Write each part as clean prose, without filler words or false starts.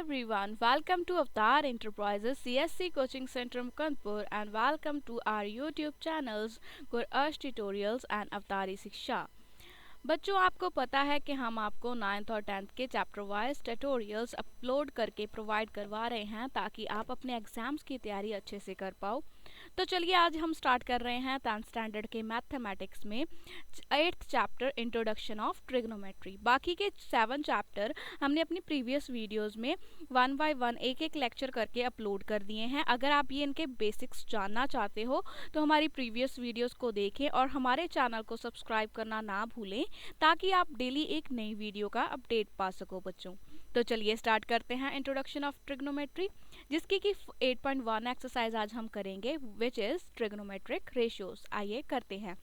everyone, welcome to Avatar Enterprises CSC Coaching Center Kanpur and welcome to our YouTube channels Gur Arsh Tutorials and Avatari Shiksha। बच्चों आपको पता है कि हम आपको 9th और 10th के चैप्टर वाइज ट्यूटोरियल्स अपलोड करके प्रोवाइड करवा रहे हैं ताकि आप अपने एग्जाम्स की तैयारी अच्छे से कर पाओ। तो चलिए आज हम स्टार्ट कर रहे हैं 10th स्टैंडर्ड के मैथमेटिक्स में 8th chapter introduction of trigonometry. बाकी के 7 चैप्टर हमने अपनी प्रीवियस वीडियोस में 1 बाय 1 एक एक लेक्चर करके अपलोड कर दिए हैं। अगर आप ये इनके बेसिक्स जानना चाहते हो तो हमारी प्रीवियस वीडियोस को देखें और हमारे चैनल को सब्सक्राइब करना ना भूलें ताकि आप डेली एक नई वीडियो का अपडेट पा सको बच्चों। तो चलिए स्टार्ट करते हैं इंट्रोडक्शन ऑफ ट्रिग्नोमेट्री, जिसकी कि 8.1 एक्सरसाइज आज हम करेंगे विच इज ट्रिग्नोमेट्रिक रेशियोज। आइए करते हैं।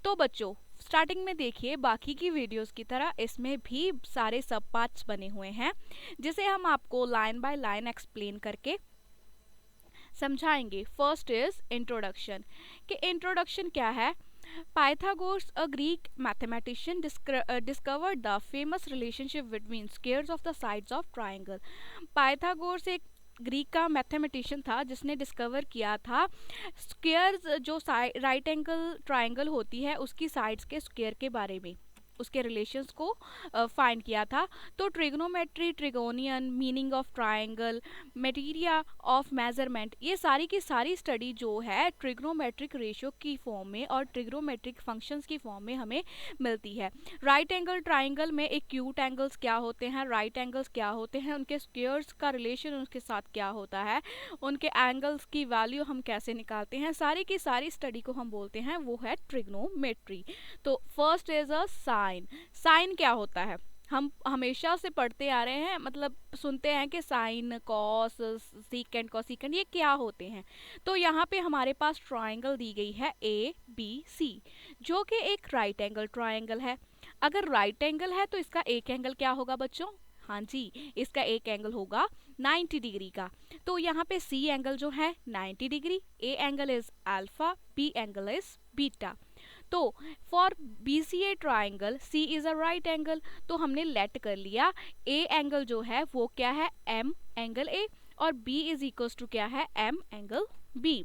तो बच्चों स्टार्टिंग में देखिए बाकी की वीडियोस की तरह इसमें भी सारे सब पार्ट्स बने हुए हैं जिसे हम आपको लाइन बाय लाइन एक्सप्लेन करके समझाएंगे। फर्स्ट इज इंट्रोडक्शन कि इंट्रोडक्शन क्या है। Pythagoras, a Greek mathematician, discovered the famous relationship between squares of the sides of triangle. Pythagoras एक ग्रीक का मैथमेटिशियन था जिसने डिस्कवर किया था स्क्वायर्स जो राइट एंगल ट्राइंगल होती है उसकी साइड्स के स्क्वायर के बारे में, उसके रिलेशंस को फाइंड किया था। तो trigonometry, trigonon, meaning of triangle, materia of measurement, ये सारी की सारी स्टडी जो है ट्रिग्नोमेट्रिक रेशियो की फॉर्म में और ट्रिग्नोमेट्रिक फंक्शंस की फॉर्म में हमें मिलती है। राइट एंगल ट्राइंगल में एक्यूट एंगल्स क्या होते हैं, राइट एंगल्स क्या होते हैं, उनके स्क्वायर्स का रिलेशन उसके साथ क्या होता है, उनके एंगल्स की वैल्यू हम कैसे निकालते हैं, सारी की सारी स्टडी को हम बोलते हैं वो है ट्रिग्नोमेट्री। तो first is a sine. Sine क्या होता है, हम हमेशा से पढ़ते आ रहे हैं, मतलब सुनते हैं कि साइन, कॉस, सीकेंट, कोसिकेंट ये क्या होते हैं। तो यहाँ पे हमारे पास ट्राइंगल दी गई है ए बी सी जो कि एक राइट एंगल ट्राइंगल है। अगर राइट एंगल है तो इसका एक एंगल क्या होगा बच्चों, हाँ जी इसका एक एंगल होगा 90 डिग्री का। तो यहाँ पे सी एंगल जो है 90 degree, A angle is alpha, B angle is beta. तो for BCA triangle C is a right angle, तो हमने लेट कर लिया A एंगल जो है वो क्या है M एंगल A और B इज इक्वल्स टू क्या है M एंगल B।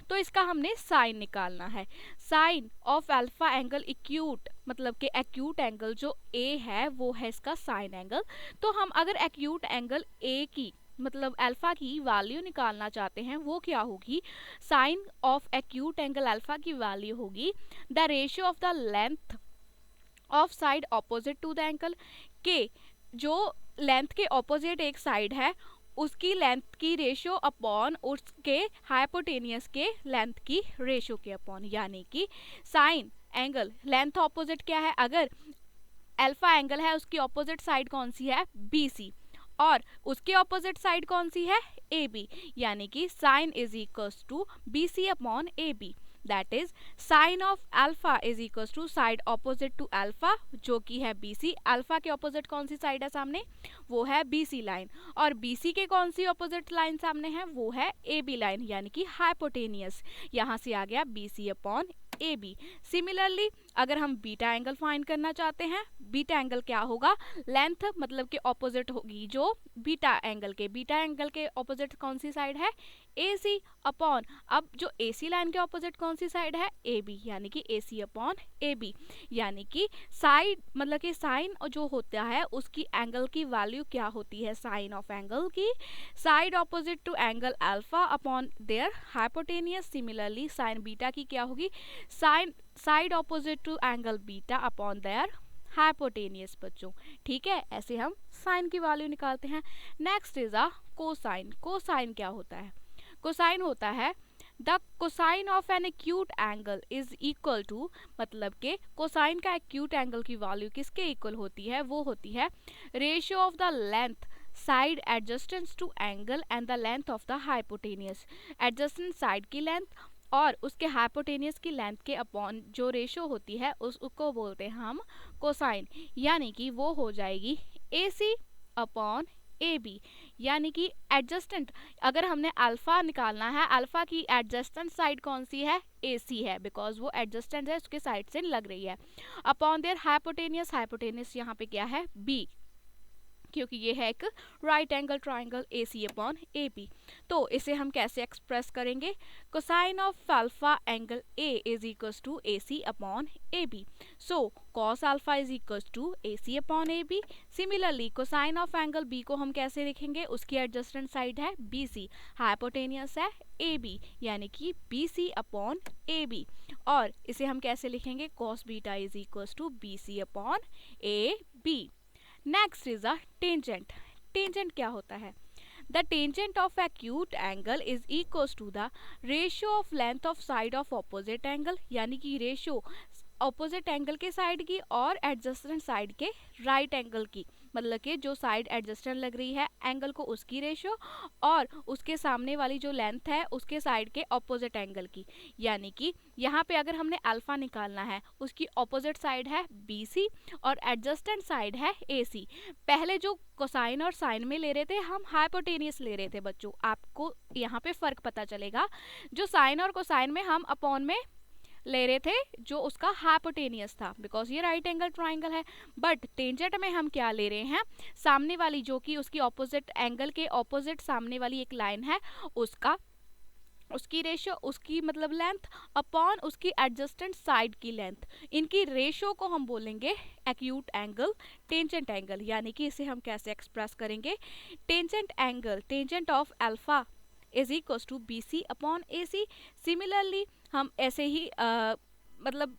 तो इसका हमने साइन निकालना है। Sine of alpha angle acute, मतलब कि एक्यूट एंगल जो A है वो है इसका साइन एंगल। तो हम अगर एक्यूट एंगल A की मतलब अल्फा की वैल्यू निकालना चाहते हैं वो क्या होगी, sine of acute angle alpha की वैल्यू होगी the ratio of the length of side opposite to the angle, के जो लेंथ के ऑपोजिट एक साइड है उसकी लेंथ की रेशियो अपॉन उसके हाइपोटेनियस के लेंथ की रेशियो के अपॉन, यानी कि साइन एंगल लेंथ ऑपोजिट क्या है, अगर अल्फा एंगल है उसकी ऑपोजिट साइड कौन सी है BC और उसके ऑपोजिट साइड कौन सी है AB, यानी कि sine is equals to BC upon AB। That is sine of alpha is equals to side opposite to alpha जो कि है BC। अल्फा के ऑपोजिट कौन सी साइड है सामने, वो है BC लाइन, और BC के कौन सी ऑपोजिट लाइन सामने है, वो है AB लाइन, यानी कि हाइपोटेनियस। यहाँ से आ गया BC अपॉन AB। सिमिलरली अगर हम बीटा एंगल फाइंड करना चाहते हैं, बीटा एंगल क्या होगा, लेंथ मतलब कि ऑपोजिट होगी जो बीटा एंगल के ऑपोजिट कौन सी साइड है AC अपॉन, अब जो AC लाइन के ऑपोजिट कौन सी साइड है AB, यानी कि AC अपॉन AB। यानी कि साइड मतलब कि साइन जो होता है उसकी एंगल की वैल्यू क्या होती है, साइन ऑफ एंगल की side opposite to angle alpha upon their hypotenuse. Similarly sine beta की क्या होगी, sine side opposite to angle beta upon their hypotenuse बच्चों। ठीक है, ऐसे हम साइन की वैल्यू निकालते हैं। Next is a cosine. Cosine क्या होता है, कोसाइन होता है the cosine of an acute angle is equal to, मतलब के कोसाइन का एक्यूट एंगल की वैल्यू किसके इक्वल होती है, वो होती है ratio of the length side adjacent to angle and the length of the hypotenuse. Adjacent side की लेंथ और उसके हाइपोटेनियस की लेंथ के अपॉन जो रेशियो होती है उसको बोलते हैं हम कोसाइन, यानी कि वो हो जाएगी AC अपॉन AB। यानी कि एडजस्टेंट अगर हमने अल्फा निकालना है, अल्फा की एडजस्टेंट साइड कौन सी है AC है, बिकॉज वो एडजस्टेंट है उसके साइड से लग रही है, अपॉन देयर हाइपोटेनियस, हाइपोटेनियस यहाँ पे क्या है B। क्योंकि ये है एक right angle triangle A C upon A B. तो इसे हम कैसे एक्सप्रेस करेंगे? Cosine of alpha angle A is equals to A C upon A B. So cos alpha is equals to A C upon A B. Similarly cosine of angle B को हम कैसे लिखेंगे? उसकी एडजस्टेंट साइड है B C, hypotenuse है A B, यानी कि B C upon A B. और इसे हम कैसे लिखेंगे? Cos beta is equals to B C upon A B. Next is a tangent. Tangent क्या होता है? The tangent of acute angle is equals to the ratio of length of side of opposite angle, यानी कि ratio opposite angle के side की और adjacent side के right angle की, मतलब कि जो साइड एडजस्टेंट लग रही है एंगल को उसकी रेशियो और उसके सामने वाली जो लेंथ है उसके साइड के ऑपोजिट एंगल की। यानी कि यहाँ पे अगर हमने अल्फा निकालना है, उसकी ऑपोजिट साइड है बी सी और एडजस्टेंट साइड है ए सी। पहले जो कोसाइन और साइन में ले रहे थे हम हाइपोटेनियस ले रहे थे बच्चों, आपको यहाँ पे फर्क पता चलेगा। जो साइन और कोसाइन में हम अपॉन में ले रहे थे जो उसका हाइपोटेनियस था, बिकॉज ये राइट एंगल ट्राइंगल है। बट टेंजेंट में हम क्या ले रहे हैं? सामने वाली जो कि उसकी ऑपोजिट एंगल के ऑपोजिट सामने वाली एक लाइन है उसका, उसकी रेशियो, उसकी मतलब लेंथ अपॉन उसकी एडजस्टेंट साइड की लेंथ, इनकी रेशियो को हम बोलेंगे एक्यूट एंगल, टेंजेंट एंगल। यानी कि इसे हम कैसे एक्सप्रेस करेंगे? Tangent angle, tangent of alpha is equals to B C upon A C. Similarly हम ऐसे ही मतलब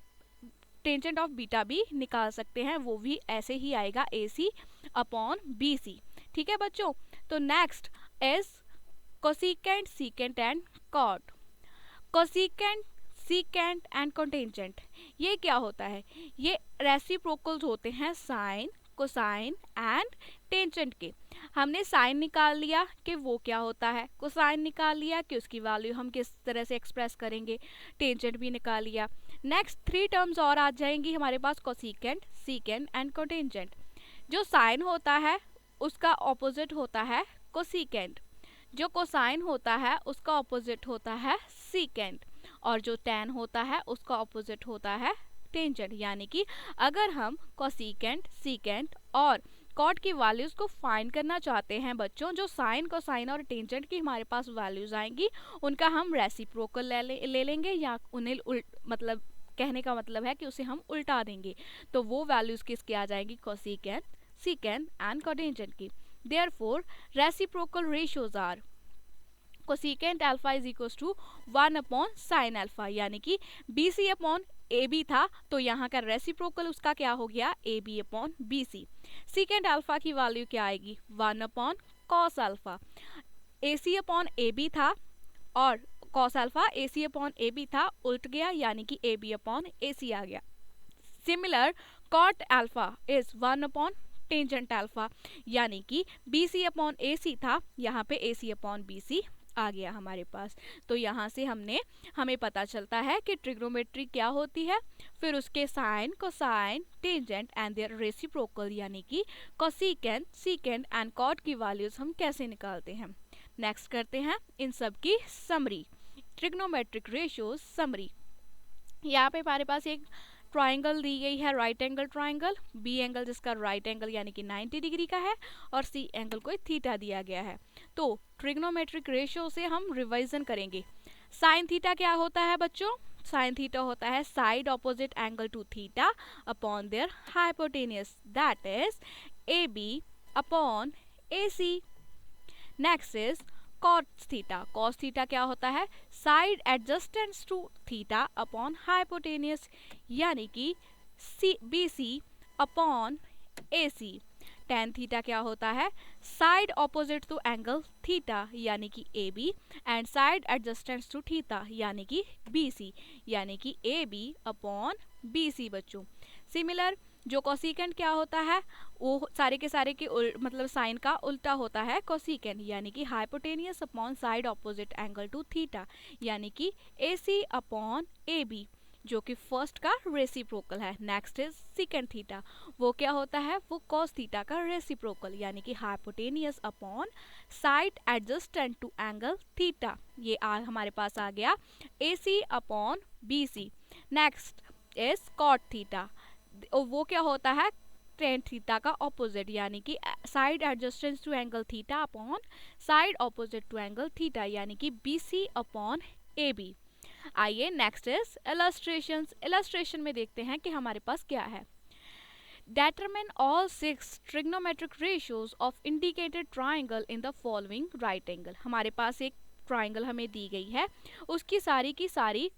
टेंजेंट ऑफ बीटा भी निकाल सकते हैं, वो भी ऐसे ही आएगा ए सी अपॉन बी सी। ठीक है बच्चों, तो next is cosecant, secant and cot. Cosecant, secant and cotangent, ये क्या होता है? ये रेसिप्रोकल्स होते हैं साइन, कोसाइन एंड टेंजेंट के। हमने साइन निकाल लिया कि वो क्या होता है, कोसाइन निकाल लिया कि उसकी वैल्यू हम किस तरह से एक्सप्रेस करेंगे, टेंजेंट भी निकाल लिया। नेक्स्ट 3 टर्म्स और आ जाएंगी हमारे पास, कोसिकेंट, सीकेंट एंड कॉन्टेंजेंट। जो साइन होता है उसका ऑपोजिट होता है कोसिकेंट, जो कोसाइन होता है उसका ऑपोजिट होता है सीकेंट, और जो टैन होता है उसका ऑपोजिट होता है टेंजेंट। यानी कि अगर हम कोसिकेंट, सीकेंट और कॉट की वैल्यूज को फाइंड करना चाहते हैं बच्चों, जो साइन, कोसाइन और टेंजेंट की हमारे पास वैल्यूज आएंगी उनका हम रेसिप्रोकल ले लेंगे, या उन्हें मतलब कहने का मतलब है कि उसे हम उल्टा देंगे, तो वो वैल्यूज किसकी आ जाएंगी? कोसिकेंट, सीकेंट एंड कॉटेंजेंट की। Therefore reciprocal ratios are cosecant alpha is equals to 1 upon sine alpha, यानी कि B C upon A B था तो यहाँ का रेसिप्रोकल उसका क्या हो गया? A B upon B C. Secant alpha की वैल्यू क्या आएगी? 1 upon cos alpha. A C upon A B था और cos alpha A C upon A B था, उल्ट गया, यानी कि A B upon A C आ गया। Similar cot alpha is 1 upon tangent alpha, यानी कि बी सी अपॉन ए सी था, यहाँ पे ए सी अपॉन बी सी आ गया हमारे पास। तो यहाँ से हमें पता चलता है कि ट्रिग्नोमेट्री क्या होती है, फिर उसके sine, cosine, tangent and their reciprocal, यानी कि कोसिकेंट, सीकेंट एंड कॉट की वैल्यूज हम कैसे निकालते हैं। नेक्स्ट करते हैं इन सब की समरी, ट्रिग्नोमेट्रिक रेशियोज समरी। यहाँ पे हमारे पास एक ट्राइंगल दी गई है, right angle triangle, B angle जिसका राइट एंगल यानी कि 90 डिग्री का है और सी एंगल को थीटा दिया गया है। तो ट्रिग्नोमेट्रिक रेशियो से हम रिवाइजन करेंगे। साइन थीटा क्या होता है बच्चों? साइन थीटा होता है side opposite angle to theta upon their hypotenuse, that is A B upon A C. Next is cos theta. cos theta क्या होता है? Side adjacent to theta upon hypotenuse, यानी कि B C upon A C. tan theta क्या होता है? Side opposite to angle theta यानी कि A B and side adjacent to theta यानी कि बी सी, यानी कि ए बी अपॉन बी सी बच्चों। सिमिलर जो कोसिकेंट क्या होता है? वो सारे के सारे के मतलब साइन का उल्टा होता है कोसिकेंट, यानी कि hypotenuse upon side opposite angle to theta, यानी कि ए सी अपॉन ए बी, जो कि फर्स्ट का रेसिप्रोकल है। नेक्स्ट इज सीकेंट थीटा, वो क्या होता है? वो कॉस थीटा का रेसिप्रोकल, यानी कि hypotenuse upon side adjacent to angle theta. ये हमारे पास आ गया A C upon B C. Next is cot theta, वो क्या होता है? टेन थीटा का ऑपोजिट, यानी कि side adjacent to angle theta upon side opposite to angle theta, यानी कि B C upon A B. आइए नेक्स्ट इज इलस्ट्रेशंस। इलस्ट्रेशन में देखते हैं कि हमारे पास क्या है। Determine all six trigonometric ratios of indicated triangle in the following right angle। हमारे पास एक ट्राइंगल हमें दी गई है, उसकी सारी की सारी